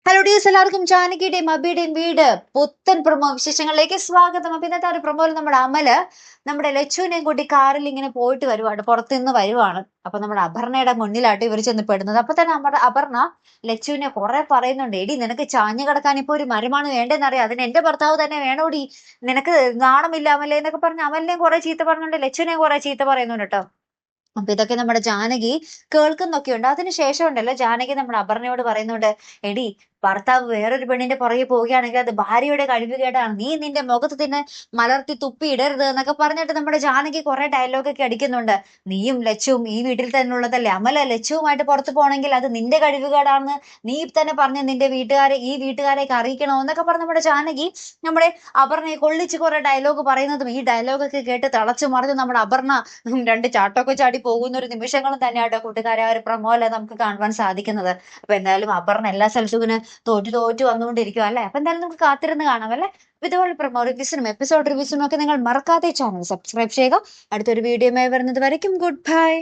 Hello dears, എല്ലാവർക്കും ജാനകിയുടെയും അബിയുടെയും വീട് പുത്തൻ പ്രൊമോ വിശേഷങ്ങളിലേക്ക് സ്വാഗതം. അപ്പൊ ഇന്നത്തെ ഒരു പ്രൊമോയിൽ നമ്മുടെ അമല് നമ്മുടെ ലച്ചുവിനെയും കൂട്ടി കാറിൽ ഇങ്ങനെ പോയിട്ട് വരുവാണ്, പുറത്തു നിന്ന് വരുവാണ്. അപ്പൊ നമ്മുടെ അപർണയുടെ മുന്നിലായിട്ട് ഇവർ ചെന്ന് പെടുന്നത്. അപ്പൊ തന്നെ നമ്മുടെ അപർണ ലച്ചുവിനെ കുറെ പറയുന്നുണ്ട്, എടി നിനക്ക് ചാഞ്ഞു കിടക്കാൻ ഇപ്പൊ ഒരു മരമാണ് വേണ്ടെന്നറിയാം, അതിന് എന്റെ ഭർത്താവ് തന്നെ വേണോടി, നിനക്ക് നാണമില്ല അമലേ എന്നൊക്കെ പറഞ്ഞ് അമലിനെയും കുറെ ചീത്ത പറഞ്ഞുകൊണ്ട് ലച്ചുവിനെയും കുറെ ചീത്ത പറയുന്നുണ്ട് കേട്ടോ. അപ്പൊ ഇതൊക്കെ നമ്മുടെ ജാനകി കേൾക്കുന്നൊക്കെയുണ്ട്. അതിനുശേഷം ഉണ്ടല്ലോ ജാനകി നമ്മുടെ അപർണയോട് പറയുന്നുണ്ട്, എടി ഭർത്താവ് വേറൊരു പെണ്ണിന്റെ പുറകെ പോവുകയാണെങ്കിൽ അത് ഭാര്യയുടെ കഴിവുകേടാണ്, നീ നിന്റെ മുഖത്ത് തന്നെ മലർത്തി തുപ്പി ഇടരുത് എന്നൊക്കെ പറഞ്ഞിട്ട് നമ്മുടെ ജാനകി കുറെ ഡയലോഗൊക്കെ അടിക്കുന്നുണ്ട്. നീയും ലച്ചുവും ഈ വീട്ടിൽ തന്നെ ഉള്ളതല്ലേ, അമല ലച്ചുവുമായിട്ട് പുറത്തു പോകണമെങ്കിൽ അത് നിന്റെ കഴിവുകേടാണെന്ന് നീ തന്നെ പറഞ്ഞ് നിന്റെ വീട്ടുകാരെ ഈ വീട്ടുകാരെയൊക്കെ അറിയിക്കണോ എന്നൊക്കെ പറഞ്ഞ് നമ്മുടെ ജാനകി നമ്മുടെ അപർണയെ കൊള്ളിച്ച് കുറെ ഡയലോഗ് പറയുന്നതും ഈ ഡയലോഗൊക്കെ കേട്ട് തിളച്ചു മറിഞ്ഞ് നമ്മുടെ അപർണ രണ്ട് ചാട്ടമൊക്കെ ചാടി പോകുന്ന ഒരു നിമിഷങ്ങളും തന്നെയാട്ടോ കൂട്ടുകാരെ ആ ഒരു പ്രൊമോയില് നമുക്ക് കാണുവാൻ സാധിക്കുന്നത്. അപ്പൊ എന്തായാലും അപർണ എല്ലാ സ്ഥലത്തും ഇങ്ങനെ തോറ്റു വന്നുകൊണ്ടിരിക്കും അല്ലെ. അപ്പൊ എന്തായാലും നമുക്ക് കാത്തിരുന്ന് കാണാം അല്ലെ. ഇതുപോലെ പ്രൊമോ റിവ്യൂസിനും എപ്പിസോഡ് റിവ്യൂസിനും ഒക്കെ നിങ്ങൾ മറക്കാതെ ചാനൽ സബ്സ്ക്രൈബ് ചെയ്യുക. അടുത്തൊരു വീഡിയോയുമായി വരുന്നത് വരയ്ക്കും ഗുഡ് ബൈ.